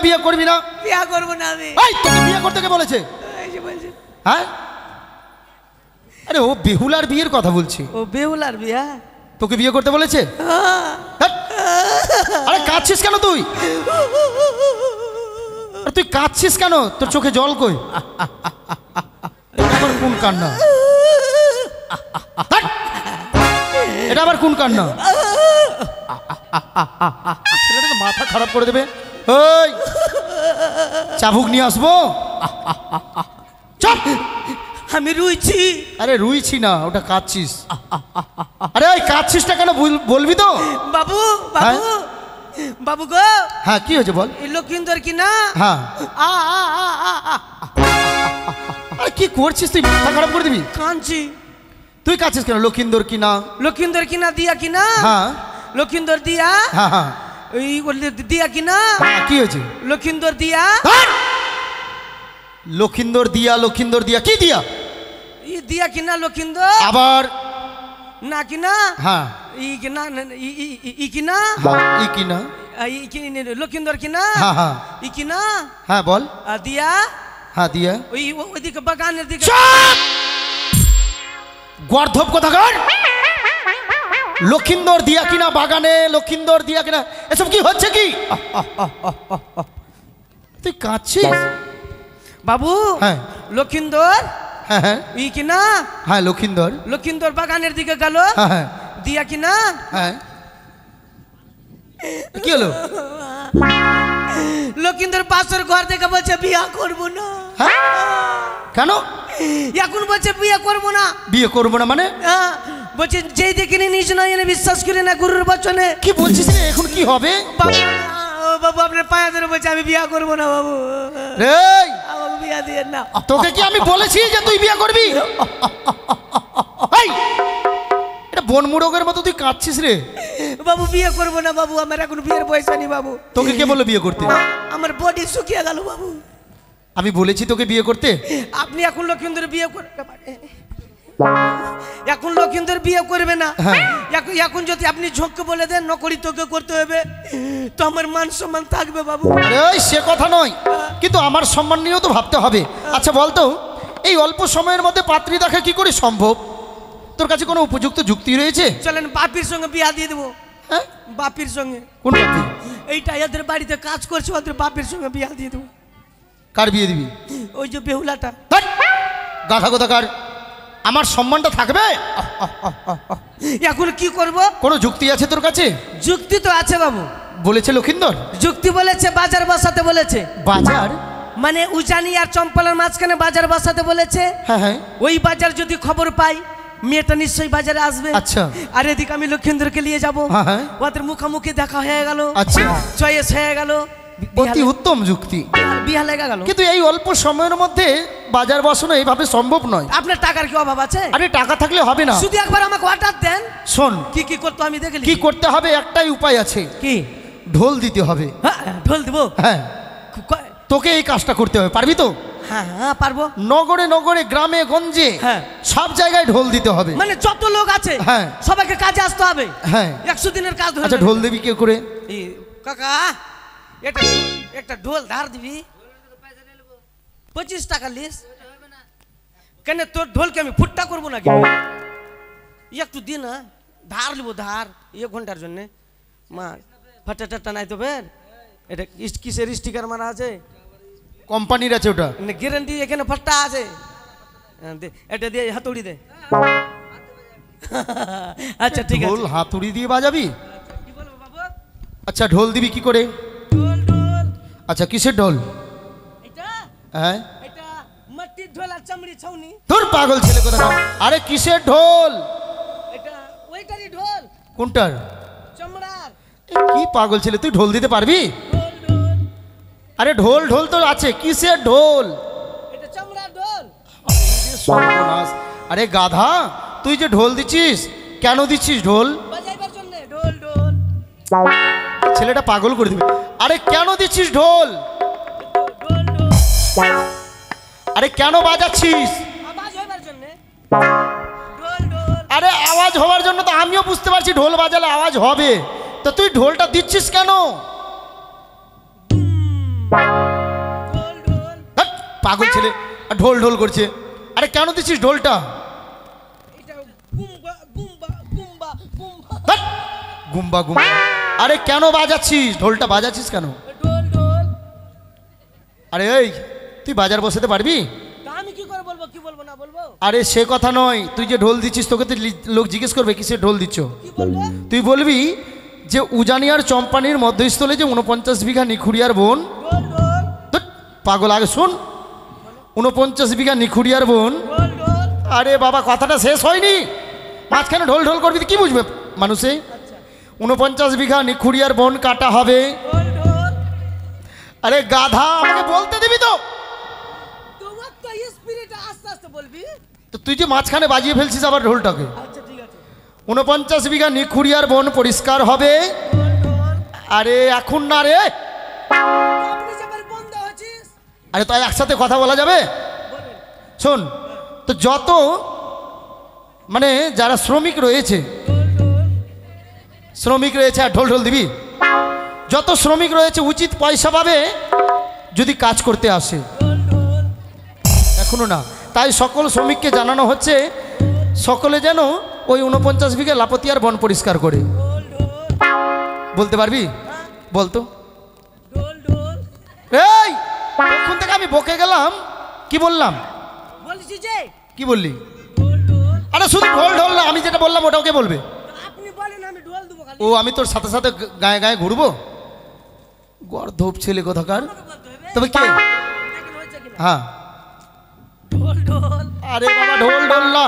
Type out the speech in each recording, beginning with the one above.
বিয়ে করবি না? বিয়ে করবো না আমি। এই তোকে বিয়ে করতে কে বলেছে? হ্যাঁ আরে ও বেহুলার বিয়ের কথা বলছি। ও বেহুলার বিয়া তোকে বিয়ে করতে বলেছে? আরে কাঁদছিস কেন তুই? তুই কাঁদছিস কেন? তোর চোখে জল কই? আবার কোন কান্না? এটা আবার কোন কান্না? ছেলেটা তো মাথা খারাপ করে দেবে। ওই চাবুক নিয়ে আসবো? চল। আমি রুইছি। আরে রুইছি না, ওটা কাঁদছিস। আরে ওই কাঁদছিসটা কেন বলবি তো? বাবু বাবু বাবু গো। হ্যাঁ কি হয়েছে বল? এই লক্ষিন্দর কি না? হ্যাঁ। আরে কি করছিস তুই? মাথা খারাপ করে দিবি। কাঁদছি। তুই কাঁদছিস কেন? লক্ষিন্দর কি না? লক্ষিন্দর কি না দিয়া কি না? হ্যাঁ লক্ষিন্দর দিয়া। হ্যাঁ হ্যাঁ ওই দিয়া কি না? কি হয়েছে? লক্ষিন্দর দিয়া। লক্ষিন্দর দিয়া লক্ষিন্দর দিয়া কি দিয়া? ই দিয়া কি না লক্ষিন্দর? আবার না কি না? হ্যাঁ ই কি না? ই কি না? ই কি না? লক্ষিন্দর কি না? হ্যাঁ হ্যাঁ ই কি না? হ্যাঁ বল। দিয়া। হ্যাঁ দিয়া। ওইদিকে বাগানের দিকে। গর্ধব কোথাকার? লক্ষিন্দর দিয়া কিনা বাগানে, লক্ষিন্দর দিয়া কিনা, এসব কি হচ্ছে কি? তুই কাঁদছিস বাবু? হ্যাঁ লক্ষিন্দর। হ্যাঁ হ্যাঁ ই কি না? হ্যাঁ লক্ষিন্দর। লক্ষিন্দর বাগানের দিকে গেল। হ্যাঁ হ্যাঁ দিয়া কি না? হ্যাঁ কি হলো? লক্ষিন্দর পাশের ঘর থেকে বলছে বিয়ে করবো না। হ্যাঁ কেন? এখন বলছে বিয়ে করবো না। বিয়ে করবো না মানে? বলছে যেই দেখিনি নিজ নয় এনে বিশ্বাস করি না গুরুর বচনে। কি বলছিস রে? এখন কি হবে? বাবু আপনার পায়ে ধরে বলছে আমি বিয়ে করবো না বাবু। রে আমাকে বিয়ে দিয়ে না। তোকে কি আমি বলেছি যে তুই বিয়ে করবি? এটা বনমুড়কের মতো তুই কাঁদছিস রে। বাবু বিয়ে করবো না বাবু, আমার এখন বিয়ের পয়সা নেই বাবু। তোকে কে বললো বিয়ে করতে? আমার বডি শুকিয়ে গেল বাবু। আমি বলেছি তোকে বিয়ে করতে? আপনি এখন লক্ষিন্দর বিয়ে করতে এখন লক্ষিন্দর বিয়ে করবে না। এখন যদি আপনি ঝোঁককে বলে দেন নকরি তোকে করতে হবে তো আমার মান সম্মান থাকবে বাবু। আরে সে কথা নয়, কিন্তু আমার সম্মান নিয়েও তো ভাবতে হবে। আচ্ছা বলতো এই অল্প সময়ের মধ্যে পাত্রী দেখা কি করে সম্ভব? তোর কাছে কোনো উপযুক্ত যুক্তি রয়েছে? চলেন বাপির সঙ্গে বিয়া দিয়ে দেবো। হ্যাঁ বাপির সঙ্গে। কোন বাপি? এইটা এদের বাড়িতে কাজ করছে, ওদের বাপির সঙ্গে বিয়া দিয়ে দেবো। কার বিয়ে দিবি? ওই যে বেহুলাটা। গাধা কোথাকার! আমার সম্মানটা থাকবে। এখন কি করব? কোনো যুক্তি আছে তোর কাছে? যুক্তি তো আছে বাবু। বলেছে লক্ষিন্দর? যুক্তি বলেছে বাজার বসাতে বলেছে। বাজার মানে উজানি আর চম্পলের মাঝখানে বাজার বসাতে বলেছে। হ্যাঁ হ্যাঁ ওই বাজার যদি খবর পাই মেয়েটা নিশ্চয়ই বাজারে আসবে। আচ্ছা। আর এদিকে আমি লক্ষিন্দরকে নিয়ে যাবো। হ্যাঁ হ্যাঁ ওদের মুখোমুখি দেখা হয়ে গেল। আচ্ছা চয়েস হয়ে গেল। অতি উত্তম যুক্তি, বিয়া লেগে গেল। কিন্তু এই অল্প সময়ের মধ্যে বাজার বসানো এইভাবে সম্ভব নয়। আপনার টাকার কি অভাব আছে? আরে টাকা থাকলে হবে না। শুধু একবার আমাকে অর্ডার দেন। শোন কি কি করতে আমি দেখলি। কি করতে হবে? একটাই উপায় আছে। কি? ঢোল দিতে হবে। হ্যাঁ ঢোল দেবো। হ্যাঁ তোকে এই কাজটা করতে হবে, পারবি তো? হ্যাঁ হ্যাঁ পারবো। নগরে নগরে গ্রামে গঞ্জে হ্যাঁ সব জায়গায় ঢোল দিতে হবে। মানে যত লোক আছে হ্যাঁ সবাইকে কাজে আসতে হবে। হ্যাঁ 100 দিনের কাজ। আচ্ছা ঢোল দিবি কি করে? কাকা একটা ঢোল ধার দিবি 25 টাকা লিস। কেন তোর ঢোলকে আমি ফুটটা করবো নাকি? একটু দিন না ধার লিবো, ধার 1 ঘন্টার জন্য। মা ফাটা টাটা নাই তো বের। এটা কিসের স্টিকার মারা আছে? কোম্পানির আছে ওটা। গ্যারান্টি এখানে ফাটা আছে। এটা দিয়ে হাতুড়ি দে। আচ্ছা ঠিক আছে। ঢোল হাতুড়ি দিয়ে বাজাবি? কি বলবো বাবু? আচ্ছা ঢোল দিবি কি করে? ঢোল ঢোল। আচ্ছা কিসের ঢোল? এটা হ্যাঁ এটা মাটির ঢোল আর চামড়ি ছাউনি। তোর পাগল ছেলে কথা। আরে কিসের ঢোল? এটা ওইটারই ঢোল। কোনটার? চামড়ার। কি পাগল ছেলে, তুই ঢোল দিতে পারবি? ঢোল ঢোল। আরে ঢোল ঢোল তো আছে, কিসের ঢোল? এটা চামড়ার ঢোল। সর্বনাশ! আরে গাধা, তুই যে ঢোল দিচ্ছিস কেন দিচ্ছিস ঢোল? বাজাইবার জন্য ঢোল ঢোল। ছেলেটা পাগল করে দিবে। আরে কেন দিচ্ছিস ঢোল? ঢোল ঢোল। আরে কেন বাজাচ্ছিস? আওয়াজ হবার জন্য ঢোল ঢোল। আরে আওয়াজ হওয়ার জন্য তো আমিও বুঝতে পারছি ঢোল বাজালে আওয়াজ হবে, তো তুই ঢোলটা দিচ্ছিস কেন? পাগল ছেলে আর ঢোল ঢোল করছে। আরে কেন দিচ্ছিস ঢোলটা? এটা গুম্বা গুম্বা গুম্বা গুম্বা ধ্যাৎ, গুম্বা গুম্বা। আরে কেন বাজাচ্ছিস ঢোলটা? বাজাচ্ছিস কেন? ঢোল ঢোল। আরে এই তুই বাজার বসাতে পারবি? তা আমি কি করে বলবো, কি বলবো না বলবো? আরে সে কথা নয়, তুই যে ঢোল দিচ্ছিস তোকে তো লোক জিজ্ঞেস করবে কিসের ঢোল দিচ্ছ। কি বলবো? তুই বলবি যে উজানি আর চম্পানির মধ্যস্থলে যে 49 বিঘা নিখুড়িয়ার বোন। ঢোল ঢোল ধ্যাৎ, পাগল, আগে শোন। 49 বিঘা নিখুড়িয়ার বোন। ঢোল ঢোল। আরে বাবা কথাটা শেষ হয়নি, মাঝখানে ঢোল ঢোল করবি কি বুঝবে মানুষে? 49 বিঘা নিখুড়িয়ার বোন কাটা হবে। ঢোল ঢোল। আরে গাধা, আমাকে বলতে দিবি তো? তোমার তো স্পিরিট আস্তে আস্তে বলবি। তো তুই যে মাঝখানে বাজিয়ে ফেলছিস আবার ঢোলটাকে। আচ্ছা ঠিক আছে। 49 বিঘা নিখুড়িয়ার বন পরিষ্কার হবে। ঢোল ঢোল। আরে এখন না রে, আপনি যে আমার বন্ধ হচ্ছিস। আরে তো একসাথে কথা বলা যাবে? বলেন। শোন, তো যত মানে যারা শ্রমিক রয়েছে, ঢোল ঢোল। শ্রমিক রয়েছে আর ঢোল ঢোল দিবি? যত শ্রমিক রয়েছে উচিত পয়সা পাবে যদি কাজ করতে আসে। ঢোল ঢোল। এখনো না, তাই সকল শ্রমিককে জানানো হচ্ছে সকলে যেন ওই 49 বিঘা লাপতিয়ার বন পরিষ্কার করে। ঢোল ঢোল। বলতে পারবি? বলতো। ঢোল ঢোল। এই তখন থেকে আমি বকে গেলাম, কি বললাম? বলছি যে কি বললি? ঢোল ঢোল। আরে শুধু ঢোল ঢোল না, আমি যেটা বললাম ওটা ওকে বলবে। আপনি বলেন আমি ঢোল দেবো খালি। ও আমি তোর সাথে সাথে গায়ে গায়ে ঘুরবো? গর্ধব ছেলে কোথাকার। আমাকে বলতে হবে। তবে কে? দেখেন হয়েছে কিনা। হ্যাঁ। ঢোল ঢোল। আরে বাবা ঢোল ঢোল না,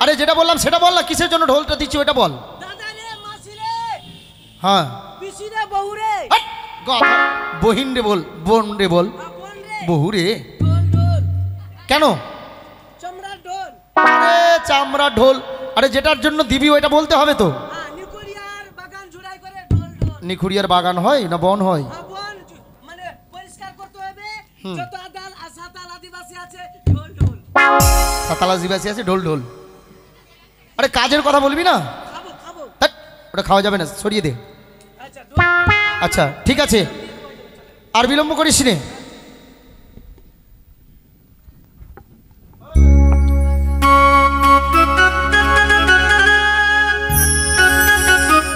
আরে যেটা বললাম সেটা বল না, কিসের জন্য ঢোলটা দিচ্ছি ওটা বল। দাদা রে, মাসি রে, হ্যাঁ। পিসি রে, বউ রে। হাট, গাধা। বহিন রে বল, বোন রে বল, বোন রে। বহু রে। ঢোল ঢোল। কেন? চমড়ার ঢোল। আরে চামড়া ঢোল, আরে যেটার জন্য দিবি ওইটা বলতে হবে তো। হ্যাঁ, নিকুরিয়ার বাগান ঝুড়াই করে ঢোল ঢোল। নিখুড়িয়ার বাগান হয় না বন হয়? হ্যাঁ, বন মানে পরিষ্কার করতে হবে। যত আদাল আসাতাল আদিবাসী আছে ঢোল ঢোল। সাতালা জিবাসী আছে ঢোল ঢোল। আরে কাজের কথা বলবি না। খাবো খাবো। হাট, ওটা খাওয়া যাবে না, সরিয়ে দে। আচ্ছা ঢোল। আচ্ছা ঠিক আছে, আর বিলম্ব করিস নে।